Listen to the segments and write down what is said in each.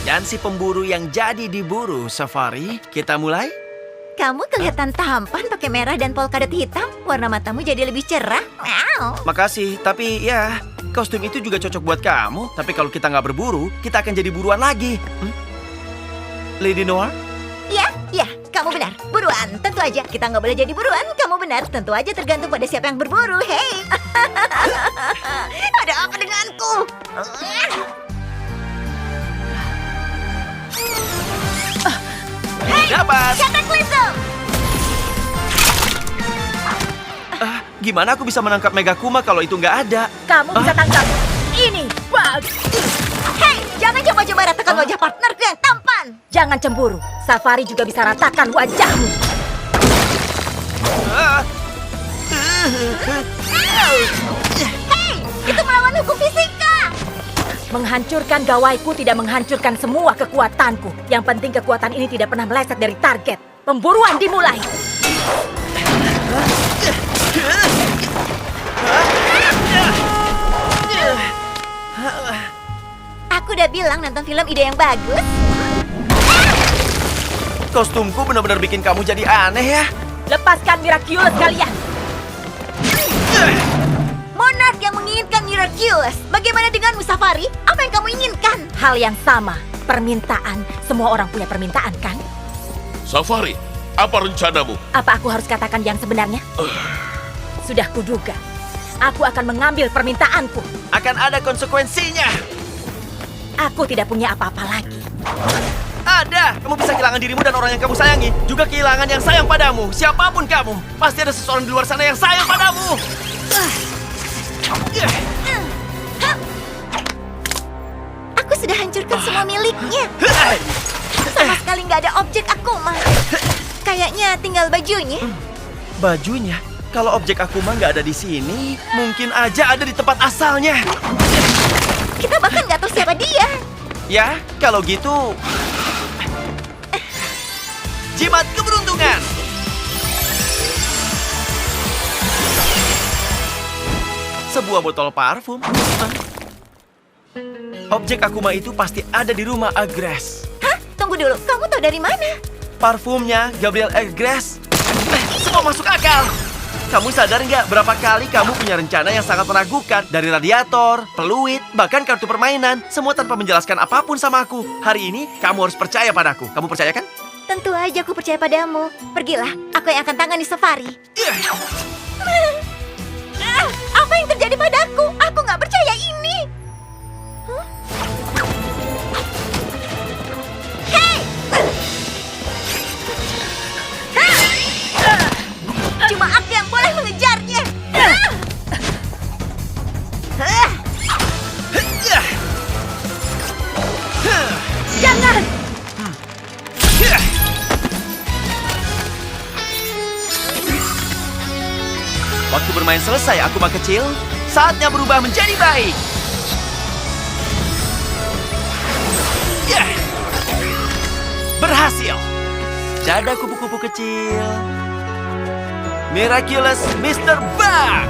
Dan si pemburu yang jadi diburu, Safari. Kita mulai? Kamu kelihatan tampan pakai merah dan polkadot hitam. Warna matamu jadi lebih cerah. Wow. Makasih, tapi ya, kostum itu juga cocok buat kamu. Tapi kalau kita nggak berburu, kita akan jadi buruan lagi. Lady Noir? Ya, kamu benar. Buruan, tentu aja. Kita nggak boleh jadi buruan. Kamu benar, tentu aja tergantung pada siapa yang berburu. Hei, ada apa denganku? Dapat! Captain Lizzo! Gimana aku bisa menangkap Megakuma kalau itu nggak ada? Kamu bisa tangkap ini. Bagus. Hei, jangan coba-coba ratakan wajah partnerku yang tampan. Jangan cemburu. Safari juga bisa ratakan wajahmu. Hei, itu melawan hukum fisika. Menghancurkan gawaiku tidak menghancurkan semua kekuatanku. Yang penting kekuatan ini tidak pernah meleset dari target. Pemburuan dimulai. Aku udah bilang nonton film ide yang bagus. Kostumku benar-benar bikin kamu jadi aneh ya. Lepaskan Miraculous kalian. Monarch yang menginginkan Miraculous. Bagaimana denganmu, Safari? Apa yang kamu inginkan? Hal yang sama. Permintaan. Semua orang punya permintaan, kan? Safari, apa rencanamu? Apa aku harus katakan yang sebenarnya? Sudah kuduga. Aku akan mengambil permintaanku. Akan ada konsekuensinya. Aku tidak punya apa-apa lagi. Ada! Kamu bisa kehilangan dirimu dan orang yang kamu sayangi. Juga kehilangan yang sayang padamu. Siapapun kamu. Pasti ada seseorang di luar sana yang sayang padamu. Aku sudah hancurkan semua miliknya. Sama sekali nggak ada objek Akuma. Kayaknya tinggal bajunya. Bajunya? Kalau objek Akuma nggak ada di sini, mungkin aja ada di tempat asalnya. Kita bahkan nggak tahu siapa dia. Ya, kalau gitu... Jimat keberuntungan! Sebuah botol parfum. Objek Akuma itu pasti ada di rumah Agress. Hah? Tunggu dulu, kamu tahu dari mana? Parfumnya Gabriel Agress. Semua masuk akal. Kamu sadar nggak berapa kali kamu punya rencana yang sangat menakutkan? Dari radiator, peluit, bahkan kartu permainan. Semua tanpa menjelaskan apapun sama aku. Hari ini, kamu harus percaya padaku. Kamu percaya kan? Tentu aja aku percaya padamu. Pergilah, aku yang akan tangani Safari. Apa yang terjadi padaku? Aku nggak percaya ini. Hei! Cuma aku yang boleh mengejarnya. Jangan! Waktu bermain selesai, Akuma kecil. Saatnya berubah menjadi baik. Berhasil. Dadah kupu-kupu kecil. Miraculous Mr. Bug.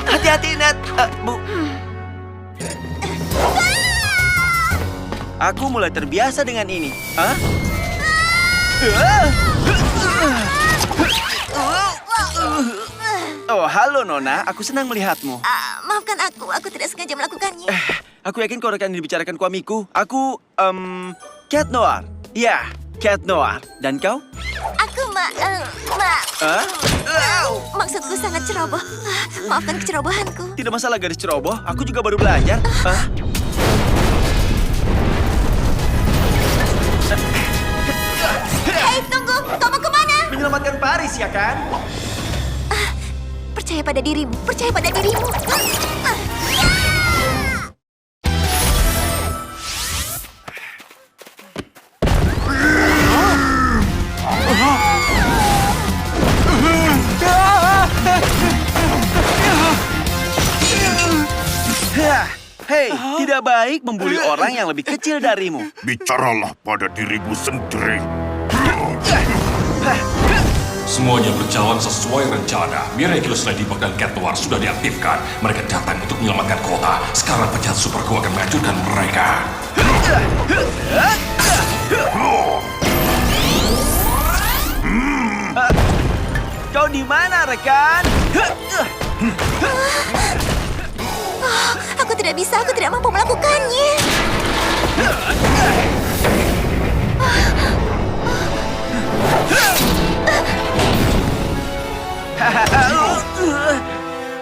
Hati-hati, Nat. Bu. Aku mulai terbiasa dengan ini. Hah? Oh, halo Nona. Aku senang melihatmu. Maafkan aku tidak sengaja melakukannya. Aku yakin kau rekan dibicarakan kuamiku. Aku, Cat Noir. Ya, Cat Noir. Dan kau? Aku maksudku sangat ceroboh. Maafkan kecerobohanku. Tidak masalah gadis ceroboh. Aku juga baru belajar. Hei, tunggu! Kau mau kemana? Menyelamatkan Paris, ya kan? Percaya pada dirimu. Percaya pada dirimu. Hei, tidak baik membuli orang yang lebih kecil darimu. Bicaralah pada dirimu sendiri. Semuanya berjalan sesuai rencana. Miraculous Ladybug dan Cat Noir sudah diaktifkan. Mereka datang untuk menyelamatkan kota. Sekarang penjahat superku akan menghancurkan mereka. Kau di mana, rekan? Aku tidak bisa, aku tidak mampu melakukannya.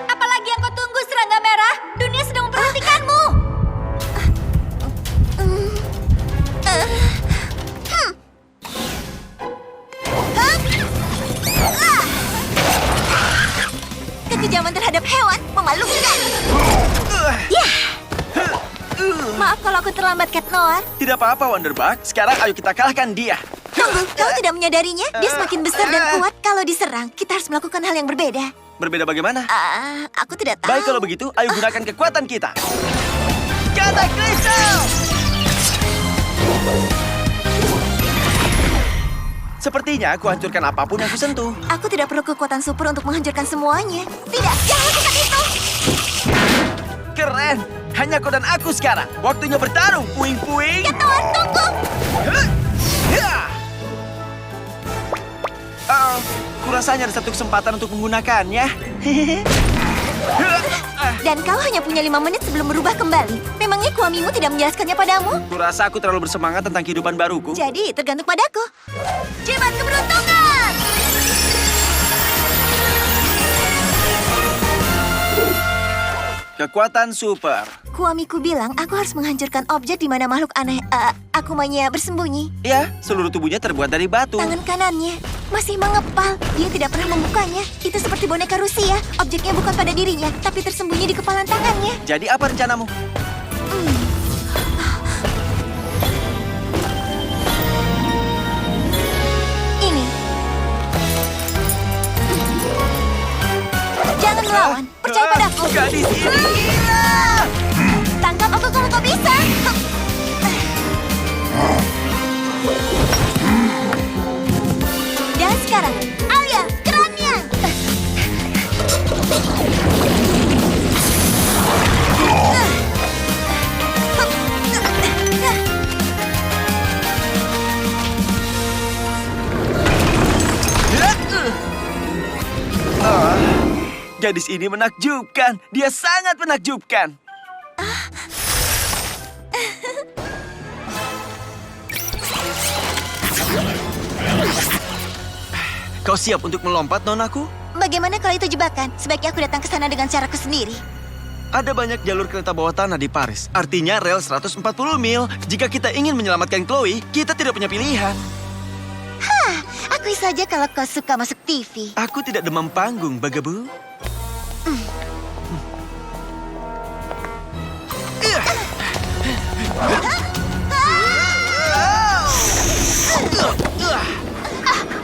Apalagi yang kau tunggu, serangga merah? Dunia sedang memperhatikanmu. Kekejaman terhadap hewan memalukan. Ya. Maaf kalau aku terlambat, Cat Noir. Tidak apa-apa, Wonderbug. Sekarang ayo kita kalahkan dia. Tunggu, kau tidak menyadarinya? Dia semakin besar dan kuat. Kalau diserang, kita harus melakukan hal yang berbeda. Berbeda bagaimana? Aku tidak tahu. Baik kalau begitu, ayo gunakan kekuatan kita. Cataclysm! Sepertinya aku hancurkan apapun yang kusentuh. Aku tidak perlu kekuatan super untuk menghancurkan semuanya. Tidak, jangan lakukan itu. Keren! Hanya kau dan aku sekarang. Waktunya bertarung. Puing-puing. Cat Noir, tunggu. Kurasanya ada satu kesempatan untuk menggunakannya. Dan kau hanya punya 5 menit sebelum berubah kembali. Memangnya Kuamimu tidak menjelaskannya padamu? Kurasa aku terlalu bersemangat tentang kehidupan baruku. Jadi, tergantung padaku. Jimat keberuntungan! Kekuatan super. Kuamiku bilang aku harus menghancurkan objek di mana makhluk aneh, Akumanya bersembunyi. Ya, seluruh tubuhnya terbuat dari batu. Tangan kanannya masih mengepal. Dia tidak pernah membukanya. Itu seperti boneka Rusia. Objeknya bukan pada dirinya, tapi tersembunyi di kepalan tangannya. Jadi apa rencanamu? Ini. Jangan melawan. Percaya padaku. Gadis ini gila! Tangkap aku kalau kau bisa. Dan sekarang, Alia, kerannya. Gadis ini menakjubkan. Dia sangat menakjubkan. Kau siap untuk melompat, nonaku? Bagaimana kalau itu jebakan? Sebaiknya aku datang ke sana dengan caraku sendiri. Ada banyak jalur kereta bawah tanah di Paris. Artinya rel 140 mil. Jika kita ingin menyelamatkan Chloe, kita tidak punya pilihan. Akui saja kalau kau suka masuk TV. Aku tidak demam panggung, Bagabu.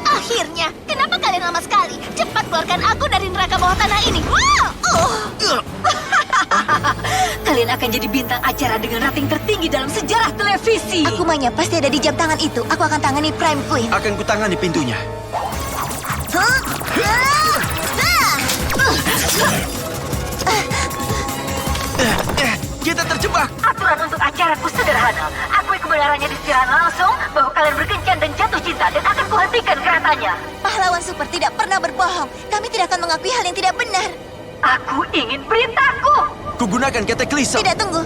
Akhirnya, kenapa kalian lama sekali? Cepat keluarkan aku dari neraka bawah tanah ini. Kalian akan jadi bintang acara dengan rating tertinggi dalam sejarah televisi. Akumanya pasti ada di jam tangan itu. Aku akan tangani Prime Queen. Akan kutangani pintunya. Kita terjebak. Aturan untuk acaraku sederhana. Akui kebenarannya di siaran langsung bahwa kalian berkencan dan jatuh cinta dan akan kuhentikan keretanya. Pahlawan super tidak pernah berbohong. Kami tidak akan mengakui hal yang tidak benar. Aku ingin beritaku. Kugunakan Cataclysm. Tidak, tunggu.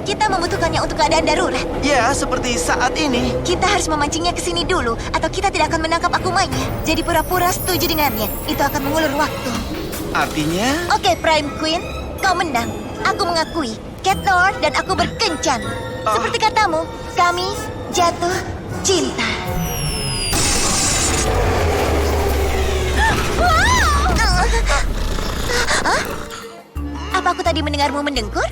Kita membutuhkannya untuk keadaan darurat. Ya, seperti saat ini. Kita harus memancingnya ke sini dulu, atau kita tidak akan menangkap Akumanya. Jadi pura-pura setuju dengannya. Itu akan mengulur waktu. Artinya, Oke, Prime Queen. Kau menang. Aku mengakui. Cat Noir dan aku berkencan. Seperti katamu, kami jatuh cinta. Apa aku tadi mendengarmu mendengkur?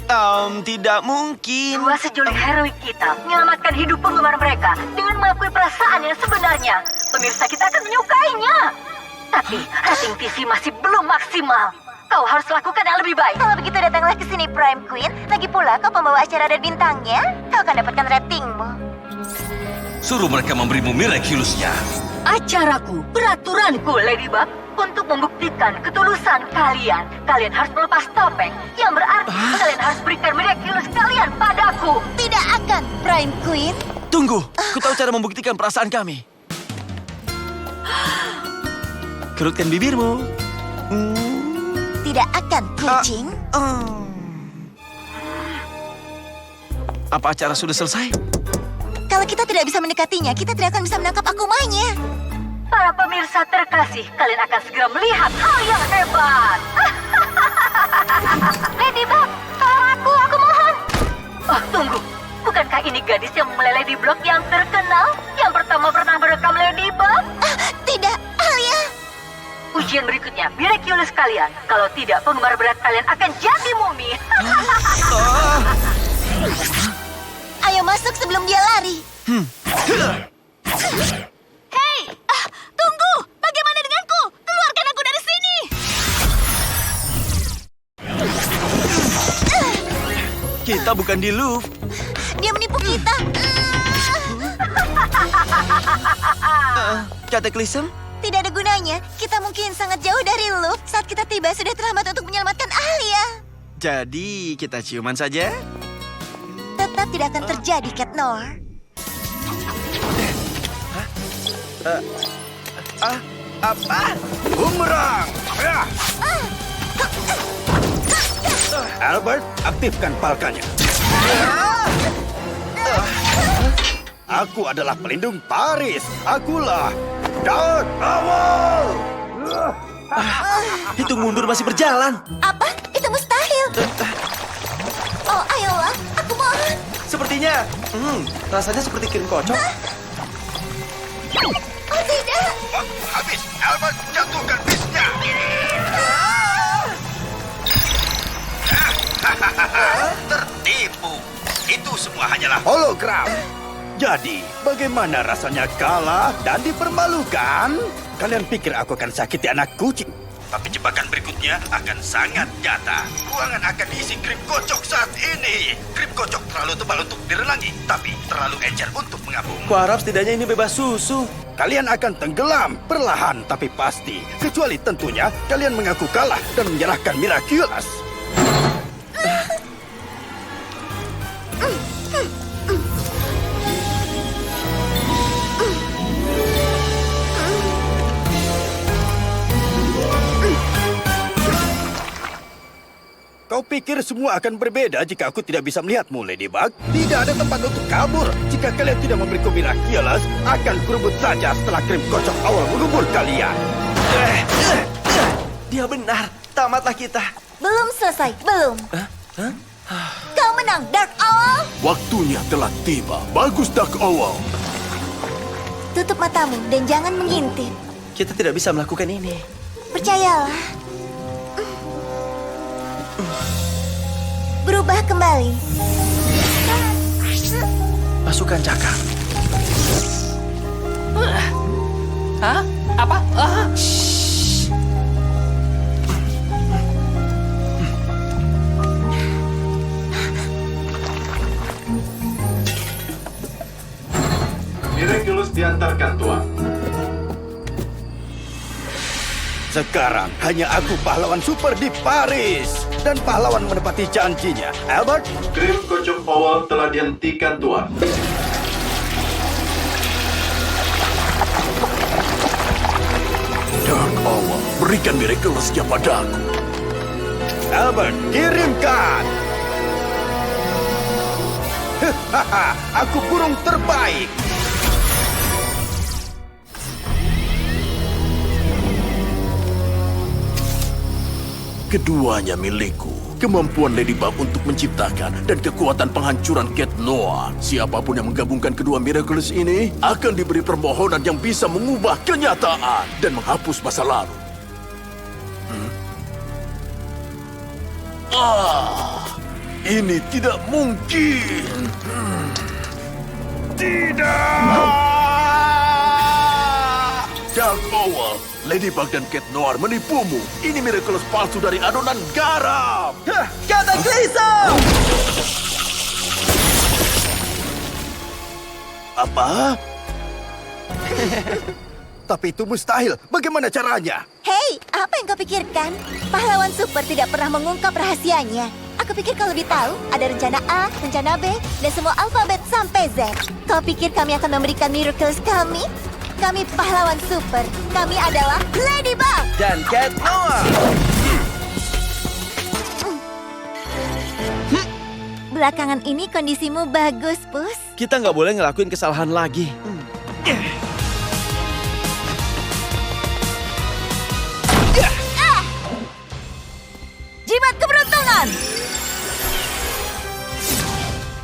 tidak mungkin. Dua sejulik heroik kita menyelamatkan hidup penggemar mereka dengan mengakui perasaan yang sebenarnya. Pemirsa kita akan menyukainya. Tapi rating TV masih belum maksimal. Kau harus lakukan yang lebih baik. Kalau begitu datanglah ke sini, Prime Queen. Lagi pula kau pembawa acara dan bintangnya. Kau akan dapatkan ratingmu. Suruh mereka memberimu Miraculousnya. Acaraku, peraturanku, Ladybug. Untuk membuktikan ketulusan kalian, kalian harus melepas topeng. Yang berarti kalian harus berikan miraculous kalian padaku. Tidak akan, Prime Queen. Tunggu, ku tahu cara membuktikan perasaan kami. Kerutkan bibirmu. Tidak akan, kucing. Apa acara sudah selesai? Kalau kita tidak bisa mendekatinya, kita tidak akan bisa menangkap akumanya. Para pemirsa terkasih, kalian akan segera melihat hal yang hebat. Ladybug, tolong aku mohon. Oh, tunggu. Bukankah ini gadis yang memeleleh di blok yang terkenal? Yang pertama pernah merekam Ladybug? Tidak, Alia. Ujian berikutnya, miraculous kalian. Kalau tidak, penggemar berat kalian akan jadi mumi. Ayo masuk sebelum dia lari. Hei, tunggu. Bagaimana denganku? Keluarkan aku dari sini. Kita bukan di Louvre. Dia menipu kita. Cataclysm? Tidak ada gunanya. Kita mungkin sangat jauh dari Loop. Saat kita tiba, sudah terlambat untuk menyelamatkan Alia. Jadi kita ciuman saja? Tetap tidak akan terjadi, Cat Noir. Apa? Bumerang! Ya. Albert, aktifkan palkanya. Aku adalah pelindung Paris. Akulah Dark Owl. Hitung mundur masih berjalan. Apa? Itu mustahil. Oh, ayolah. Aku mohon. Sepertinya, rasanya seperti krim kocok. Oh, tidak. Waktu habis. Albert, jatuhkan bisnya. Tertipu. Itu semua hanyalah hologram. Jadi, bagaimana rasanya kalah dan dipermalukan? Kalian pikir aku akan sakiti anak kucing? Tapi jebakan berikutnya akan sangat nyata. Ruangan akan diisi krim kocok saat ini. Krim kocok terlalu tebal untuk direnangi, tapi terlalu encer untuk mengapung. Kuharap setidaknya ini bebas susu. Kalian akan tenggelam, perlahan tapi pasti. Kecuali tentunya kalian mengaku kalah dan menyerahkan Miraculous. Kau pikir semua akan berbeda jika aku tidak bisa melihatmu, Ladybug? Tidak ada tempat untuk kabur. Jika kalian tidak memberiku Miraculous, akan kurebut saja setelah krim kocok awal mengubur kalian. Dia benar. Tamatlah kita. Belum selesai. Belum. Kau menang, Dark Owl. Waktunya telah tiba. Bagus, Dark Owl. Tutup matamu dan jangan mengintip. Kita tidak bisa melakukan ini. Percayalah. Berubah kembali. Masukkan cakar. Hah? Apa? Miraculous diantarkan, Tuan. Sekarang hanya aku pahlawan super di Paris. Dan pahlawan menepati janjinya. Albert, Krim kocok awal telah dihentikan, Tuan. Dark Owl, berikan Miraculous-nya padaku. Albert, kirimkan. Hahaha, aku burung terbaik. Keduanya milikku. Kemampuan Ladybug untuk menciptakan dan kekuatan penghancuran Cat Noir. Siapapun yang menggabungkan kedua Miraculous ini akan diberi permohonan yang bisa mengubah kenyataan dan menghapus masa lalu. Ini tidak mungkin. Tidak! Dark Owl, Ladybug dan Cat Noir menipumu. Ini Miraculous palsu dari adonan garam. Cataclysm! Apa? Tapi itu mustahil. Bagaimana caranya? Hei, apa yang kau pikirkan? Pahlawan super tidak pernah mengungkap rahasianya. Aku pikir kau lebih tahu. Ada rencana A, rencana B, dan semua alfabet sampai Z. Kau pikir kami akan memberikan miracles kami? Kami pahlawan super. Kami adalah Ladybug. Dan Cat Noah. Belakangan ini kondisimu bagus, Pus. Kita nggak boleh ngelakuin kesalahan lagi. Jimat keberuntungan.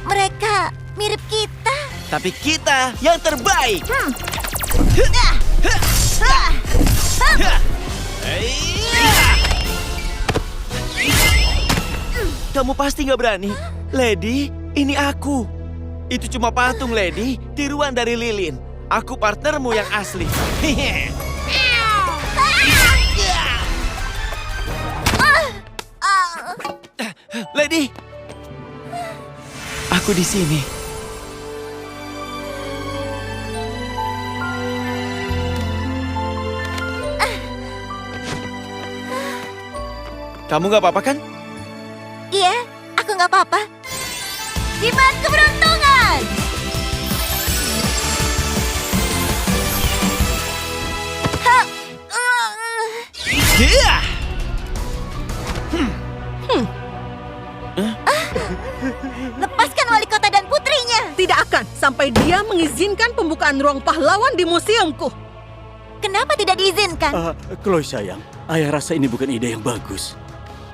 Mereka mirip kita. Tapi kita yang terbaik. Kamu pasti nggak berani. Lady, ini aku. Itu cuma patung, Lady. Tiruan dari Lilin. Aku partnermu yang asli. Lady, aku di sini. Kamu nggak apa-apa kan? Iya, aku nggak apa-apa. Jimat keberuntungan. Iya. Lepaskan wali kota dan putrinya. Tidak akan sampai dia mengizinkan pembukaan ruang pahlawan di museumku. Kenapa tidak diizinkan? Chloe sayang, ayah rasa ini bukan ide yang bagus.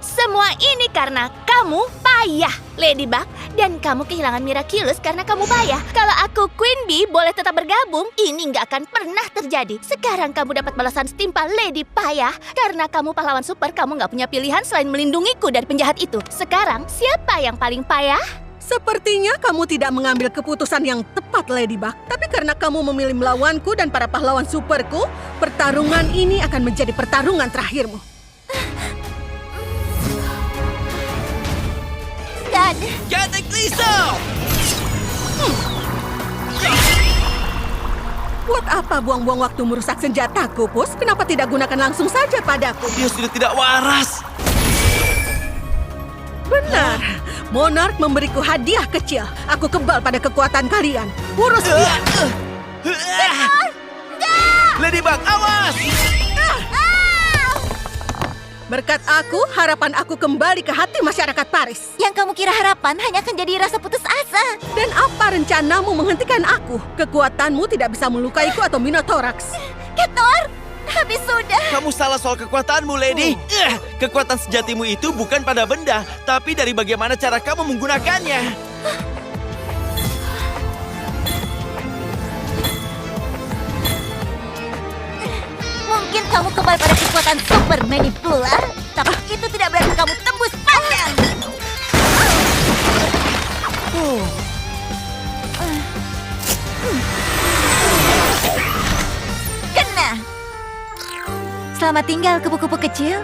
Semua ini karena kamu payah, Ladybug. Dan kamu kehilangan Miraculous karena kamu payah. Kalau aku Queen Bee boleh tetap bergabung, ini nggak akan pernah terjadi. Sekarang kamu dapat balasan setimpal Lady Payah. Karena kamu pahlawan super, kamu nggak punya pilihan selain melindungiku dari penjahat itu. Sekarang, siapa yang paling payah? Sepertinya kamu tidak mengambil keputusan yang tepat, Ladybug. Tapi karena kamu memilih melawanku dan para pahlawan superku, pertarungan ini akan menjadi pertarungan terakhirmu. Dan Cataclysm! Buat apa buang-buang waktu merusak senjataku, Pus? Kenapa tidak gunakan langsung saja padaku? Dia sudah tidak waras. Benar. Monarch memberiku hadiah kecil. Aku kebal pada kekuatan kalian. Urus dia. Ladybug, awas! Berkat aku, harapan aku kembali ke hati masyarakat Paris. yang kamu kira harapan hanya akan jadi rasa putus asa. Dan apa rencanamu menghentikan aku? Kekuatanmu tidak bisa melukaiku atau Minotaurus. Ketor, habis sudah. Kamu salah soal kekuatanmu, Lady. Kekuatan sejatimu itu bukan pada benda, tapi dari bagaimana cara kamu menggunakannya. Mungkin kamu kembali pada kekuatan super manipula, tapi itu tidak berarti kamu tembus pandang. Kena. Selamat tinggal kupu-kupu kecil.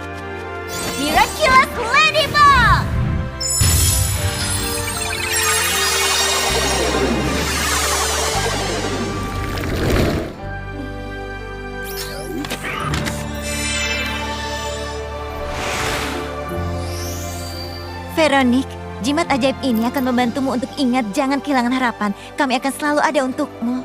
Miraculous Ladybug! Veronique, jimat ajaib ini akan membantumu untuk ingat jangan kehilangan harapan. Kami akan selalu ada untukmu.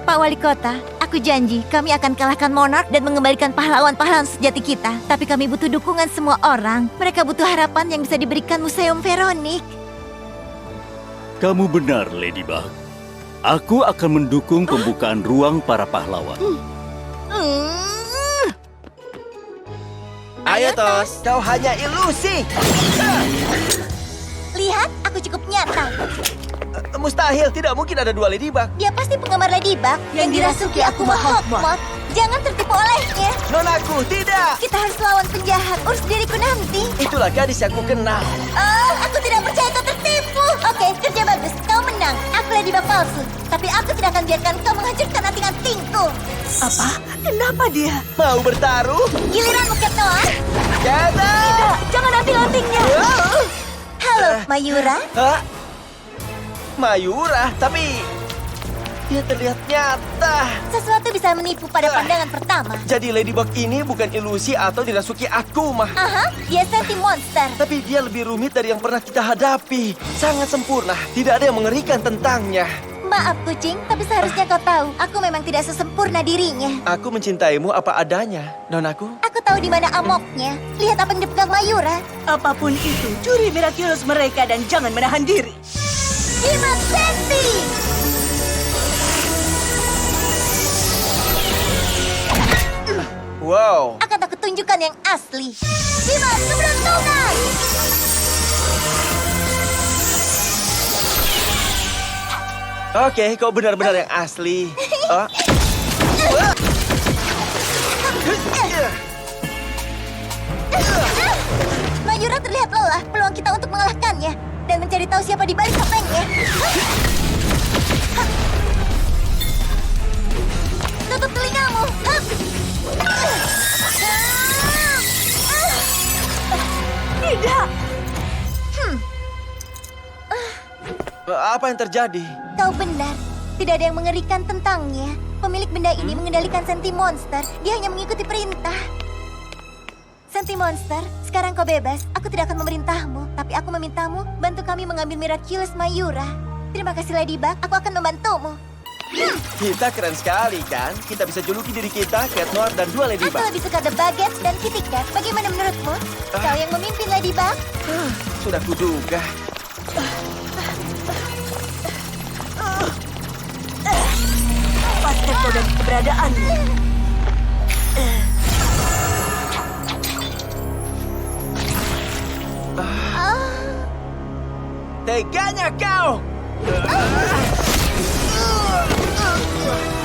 Pak Wali Kota, aku janji kami akan kalahkan Monarch dan mengembalikan pahlawan-pahlawan sejati kita. Tapi kami butuh dukungan semua orang. Mereka butuh harapan yang bisa diberikan Museum Veronique. Kamu benar, Ladybug. Aku akan mendukung pembukaan ruang para pahlawan. Ayo, Tos. Kau hanya ilusi. Lihat, aku cukup nyata. Mustahil, tidak mungkin ada dua Ladybug. Dia pasti penggemar Ladybug yang dirasuki Akuma Hawkmoth. Jangan tertipu olehnya. Nonaku, tidak. Kita harus lawan penjahat. Urus diriku nanti. Itulah gadis yang ku kenal. Oh, aku tidak percaya kau tertipu. Oke, kerja bagus. Kau menang. Aku Ladybug palsu. Tapi aku tidak akan biarkan kau menghancurkan anting-antingku. Apa? Kenapa dia? Mau bertaruh? Giliranmu, Cat Noah. Tidak. Jangan ambil antingnya. Halo, Mayura. Hah? Mayura, tapi Dia terlihat nyata. Sesuatu bisa menipu pada pandangan pertama. Jadi Ladybug ini bukan ilusi atau dirasuki Akuma. Aha, dia Senti Monster. Tapi dia lebih rumit dari yang pernah kita hadapi. Sangat sempurna. Tidak ada yang mengerikan tentangnya. Maaf kucing, tapi seharusnya kau tahu, aku memang tidak sesempurna dirinya. Aku mencintaimu apa adanya, Nonaku. Aku tahu di mana amoknya. Lihat apa yang dipegang Mayura. Apapun itu, curi Miraculous mereka dan jangan menahan diri. Jimat Senti! Wow. Akan aku tunjukkan yang asli. Jimat keberuntungan! Oke, kau benar-benar yang asli. Oh. Mayura terlihat lelah. Peluang kita untuk mengalahkannya dan mencari tahu siapa di balik topengnya. Tutup telingamu. Tidak! Apa yang terjadi? Kau benar. Tidak ada yang mengerikan tentangnya. Pemilik benda ini mengendalikan Senti Monster. Dia hanya mengikuti perintah. Senti Monster, sekarang kau bebas. Aku tidak akan memerintahmu. Tapi aku memintamu, bantu kami mengambil Miraculous Mayura. Terima kasih Ladybug, aku akan membantumu. Kita keren sekali, kan? Kita bisa juluki diri kita, Cat Noir dan dua Ladybug. Aku lebih suka The Baguettes dan Kitty Cat. Bagaimana menurutmu? Kau yang memimpin Ladybug? Sudah kuduga. Lepaskan kau dari keberadaanmu. Teganya kau!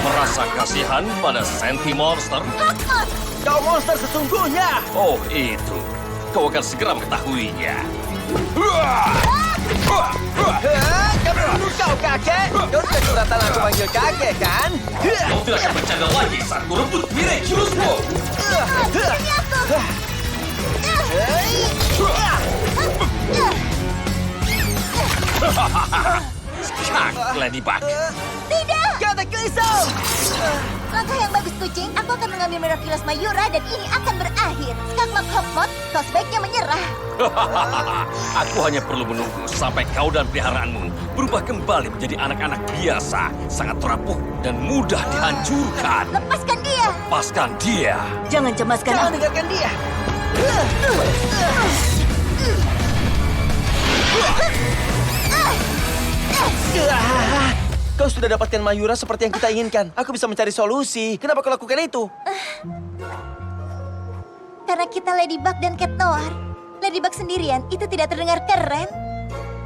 Merasa kasihan pada Senti Monster? Kau monster sesungguhnya! Oh, itu. Kau akan segera mengetahuinya. Kamu dulu kau, kakek! Kau tidak keberatan aku manggil kakek, kan? Kau tidak akan bercanda lagi saat ku rebut Miraculous-mu. Skak, Ladybug. Tidak! Cataclysm! Langkah yang bagus kucing. Aku akan mengambil Miraculous Mayura dan ini akan berakhir. Skakmak Hokmot, kau sebaiknya menyerah. Aku hanya perlu menunggu sampai kau dan peliharaanmu berubah kembali menjadi anak-anak biasa, sangat rapuh dan mudah dihancurkan. Lepaskan dia! Lepaskan dia. Jangan cemaskan Jangan aku. tinggalkan dia! Kau sudah dapatkan Mayura seperti yang kita inginkan. Aku bisa mencari solusi. Kenapa kau lakukan itu? Karena kita Ladybug dan Cat Noir. Ladybug sendirian itu tidak terdengar keren.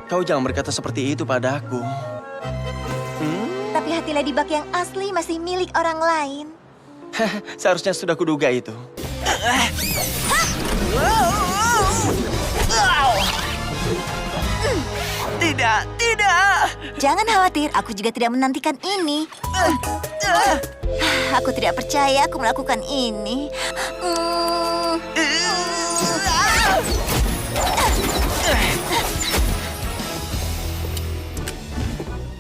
Kau jangan berkata seperti itu padaku. Tapi hati Ladybug yang asli masih milik orang lain. Seharusnya sudah kuduga itu. Tidak, tidak. Jangan khawatir, aku juga tidak menantikan ini. Aku tidak percaya aku melakukan ini.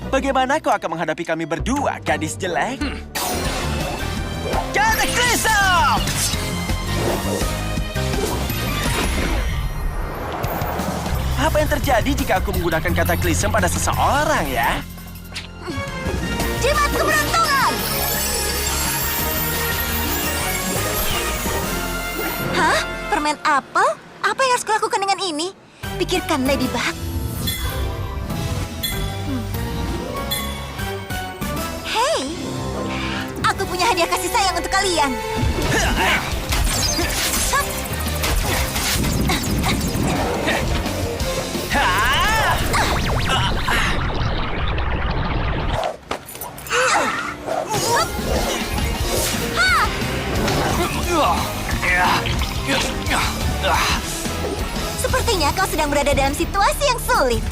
Bagaimana kau akan menghadapi kami berdua, gadis jelek? Cataclysm! Apa yang terjadi jika aku menggunakan Cataclysm pada seseorang, ya? Jimat keberuntungan! Hah? Permen apel? Apa yang harus kulakukan dengan ini? Pikirkan, Ladybug. Hei! Aku punya hadiah kasih sayang untuk kalian. Sepertinya kau sedang berada dalam situasi yang sulit.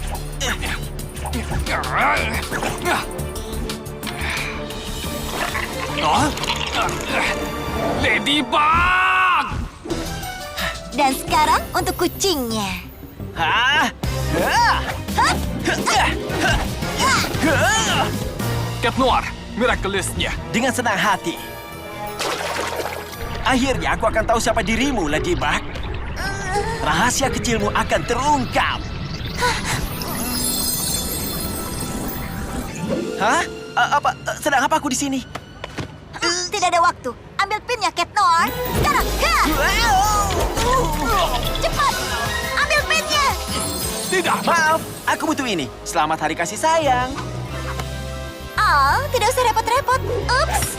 Ladybug! Dan sekarang untuk kucingnya. Cat Noir, Miraculous-nya. Dengan senang hati. Akhirnya aku akan tahu siapa dirimu, Ladybug. Rahasia kecilmu akan terungkap. Hah? Sedang apa aku di sini? Tidak ada waktu. Ambil pinnya, Cat Noir. Sekarang. Cepat. Ambil pinnya. Tidak, maaf. Aku butuh ini. Selamat Hari Kasih Sayang. Oh, tidak usah repot-repot. Ups.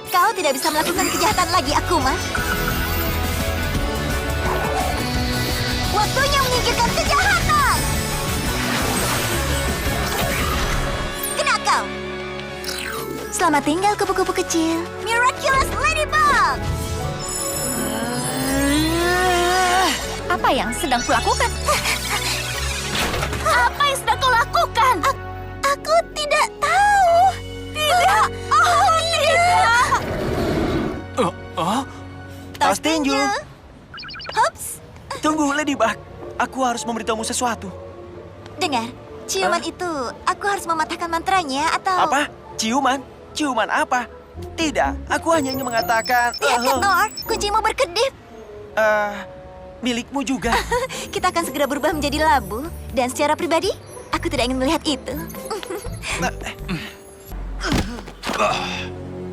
Kau tidak bisa melakukan kejahatan lagi, Akuma. Waktunya menyingkirkan kejahatan. Kena kau. Selamat tinggal, kupu-kupu kecil. Miraculous Ladybug. Apa yang sedang kulakukan? Apa yang sedang kau lakukan? Aku tidak tahu. Tidak. Oh, tidak. Tos tinju. Hops. Tunggu, Ladybug. Aku harus memberitahumu sesuatu. Dengar, ciuman itu, aku harus mematahkan mantranya atau... Apa? Ciuman? Ciuman apa? Tidak, aku hanya ingin mengatakan... Lihat, Cat Noir, kuncimu berkedip. Milikmu juga. Kita akan segera berubah menjadi labu. Dan secara pribadi, aku tidak ingin melihat itu.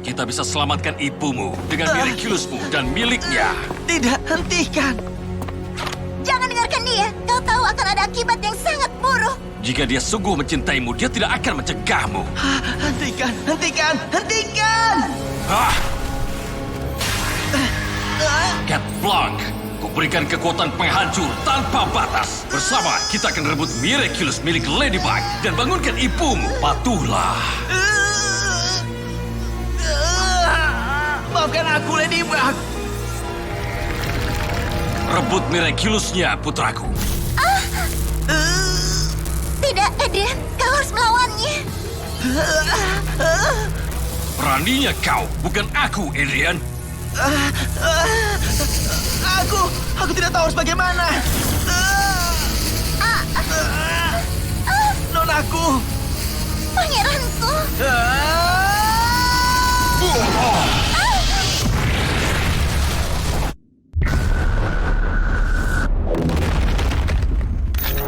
Kita bisa selamatkan ibumu dengan Miraculous-mu dan miliknya. Tidak, hentikan. Jangan dengarkan dia. Kau tahu akan ada akibat yang sangat buruk. Jika dia sungguh mencintaimu, dia tidak akan mencegahmu. Hentikan, hentikan, hentikan! Cat Blanc, kuberikan kekuatan penghancur tanpa batas. Bersama, kita akan rebut Miraculous milik Ladybug dan bangunkan ibumu. Patuhlah. Maafkan aku, Ladybug. Rebut Miraculous-nya, putraku. Tidak, Adrian. Kau harus melawannya. Beraninya kau, bukan aku, Adrian. Aku tidak tahu harus bagaimana. Nonaku. Pangeranku.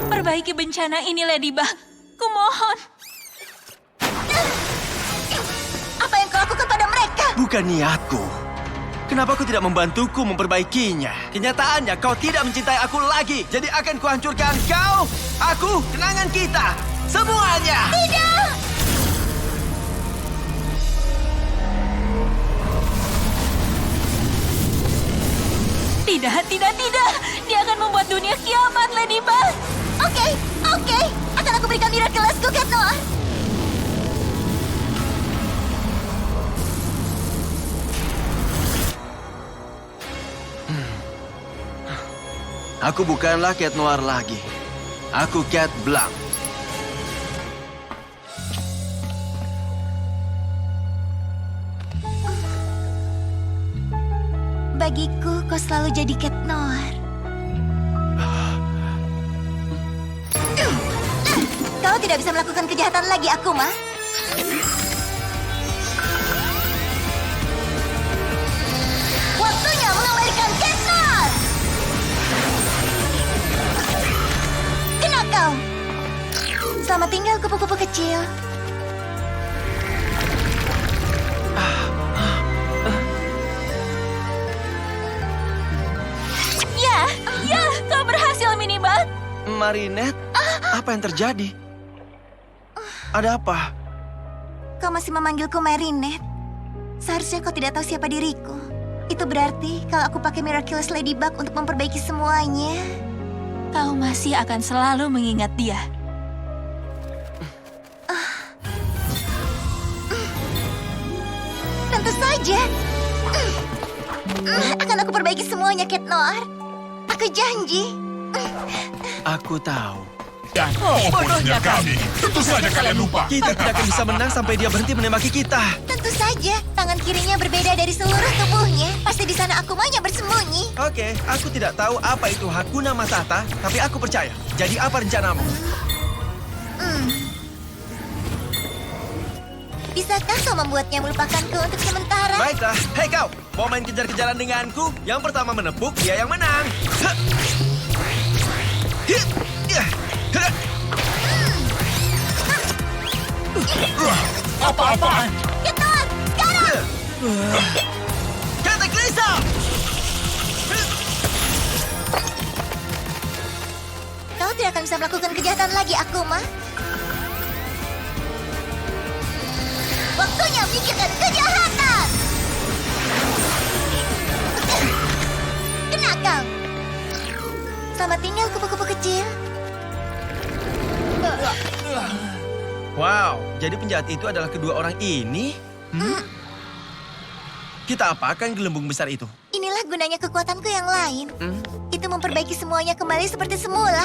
Perbaiki bencana ini, Ladybug. Kumohon. Apa yang kau lakukan pada mereka? Bukan niatku. Kenapa kau tidak membantuku memperbaikinya? Kenyataannya kau tidak mencintai aku lagi. Jadi akan kuhancurkan kau, aku, kenangan kita. Semuanya. Tidak. Tidak. Dia akan membuat dunia kiamat, Ladybug. Oke. Akan aku berikan Miraculous-ku, Cat Noir. Aku bukanlah Cat Noir lagi. Aku Cat Blanc. Bagiku, kau selalu jadi Cat Noir. Kau tidak bisa melakukan kejahatan lagi, Akuma. Waktunya mengembalikan Cat Noir. Kena kau. Selamat tinggal, kupu-kupu kecil. Ya, kau berhasil, Minibug. Marinette, apa yang terjadi? Ada apa? Kau masih memanggilku Marinette. Seharusnya kau tidak tahu siapa diriku. Itu berarti kalau aku pakai Miraculous Ladybug untuk memperbaiki semuanya, Kau masih akan selalu mengingat dia. tentu saja. Akan aku perbaiki semuanya, Cat Noir. Aku janji. Aku tahu. Dan bodohnya kami. Tentu saja kalian lupa. Kita tidak akan bisa menang sampai dia berhenti menembaki kita. Tentu saja. Tangan kirinya berbeda dari seluruh tubuhnya. Pasti di sana Akumanya bersembunyi. Oke, aku tidak tahu apa itu Hakuna Matata, tapi aku percaya. Jadi apa rencanamu? Bisakah kau membuatnya melupakanku untuk sementara? Baiklah, hei kau, mau main kejar-kejaran denganku? Yang pertama menepuk, dia yang menang. Apa-apaan? Keton, sekarang! Kataklisa! Kau tidak akan bisa melakukan kejahatan lagi, Akuma. Waktunya memikirkan kejahatan! Kena kau! Selamat tinggal, kupu-kupu kecil. Wow, jadi penjahat itu adalah kedua orang ini? Kita apakan gelembung besar itu? Inilah gunanya kekuatanku yang lain. Itu memperbaiki semuanya kembali seperti semula.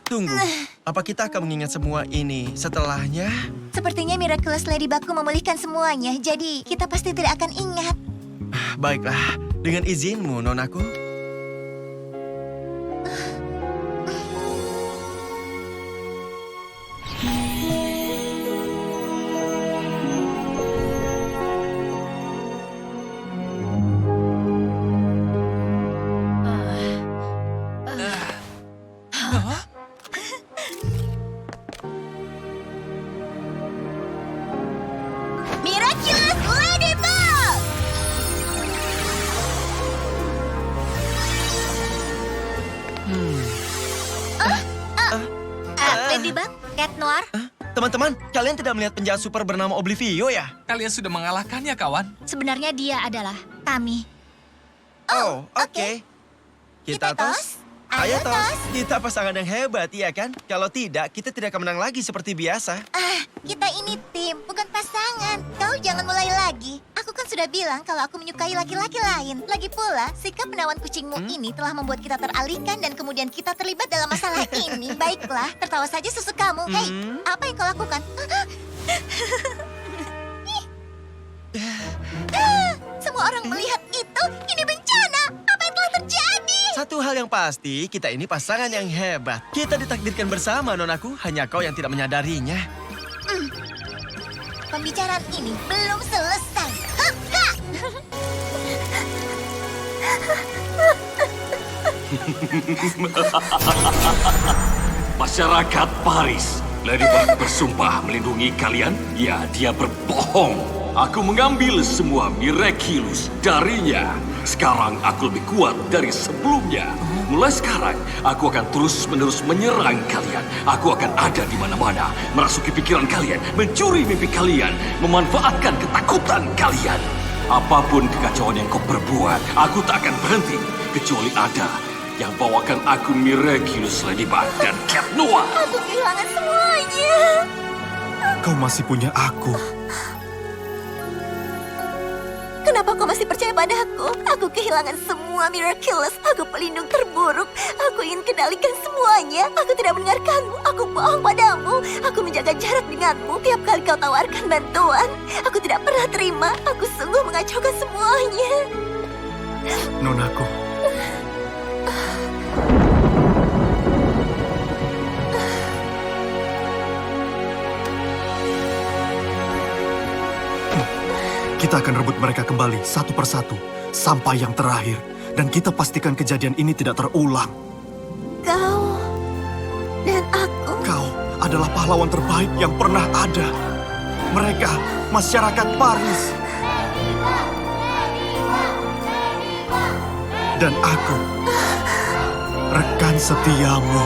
Tunggu, apa kita akan mengingat semua ini setelahnya? Sepertinya Miraculous Ladybugku memulihkan semuanya, jadi kita pasti tidak akan ingat. Baiklah, dengan izinmu, nonaku. Miraculous Ladybug! Ladybug, Cat Noir. Teman-teman, kalian tidak melihat penjahat super bernama Oblivio ya? Kalian sudah mengalahkannya, kawan. Sebenarnya dia adalah kami. Oh, oke. Kita tos? Ayo tos. Kita pasangan yang hebat, iya kan? Kalau tidak, kita tidak akan menang lagi seperti biasa. Kita ini tim, bukan pasangan. Kau jangan mulai lagi. Aku kan sudah bilang kalau aku menyukai laki-laki lain. Lagi pula, sikap menawan kucingmu ini telah membuat kita teralihkan dan kemudian kita terlibat dalam masalah ini. Baiklah, tertawa saja susu kamu. Hei, apa yang kau lakukan? Semua orang melihat itu. Ini bencana. Apa yang telah terjadi? Satu hal yang pasti, kita ini pasangan yang hebat. Kita ditakdirkan bersama, nonaku. Hanya kau yang tidak menyadarinya. Pembicaraan ini belum selesai. Haka! Masyarakat Paris, Ladybug bersumpah melindungi kalian. Ya, dia berbohong. Aku mengambil semua Miraculous darinya. Sekarang aku lebih kuat dari sebelumnya. Mulai sekarang, aku akan terus-menerus menyerang kalian. Aku akan ada di mana-mana, merasuki pikiran kalian, mencuri mimpi kalian, memanfaatkan ketakutan kalian. Apapun kekacauan yang kau perbuat, aku tak akan berhenti. Kecuali ada yang bawakan aku Miraculous Ladybug dan Cat Noir. Aku kehilangan semuanya. Kau masih punya aku. Kenapa kau masih percaya padaku? Aku kehilangan semua Miraculous. Aku pelindung terburuk. Aku ingin kendalikan semuanya. Aku tidak mendengarkanmu. Aku bohong padamu. Aku menjaga jarak denganmu. Tiap kali kau tawarkan bantuan, aku tidak pernah terima. Aku sungguh mengacaukan semuanya. Nonaku. Kita akan rebut mereka kembali satu persatu sampai yang terakhir. Dan kita pastikan kejadian ini tidak terulang. Kau dan aku. Kau adalah pahlawan terbaik yang pernah ada. Mereka, masyarakat Paris. Dan aku, rekan setiamu.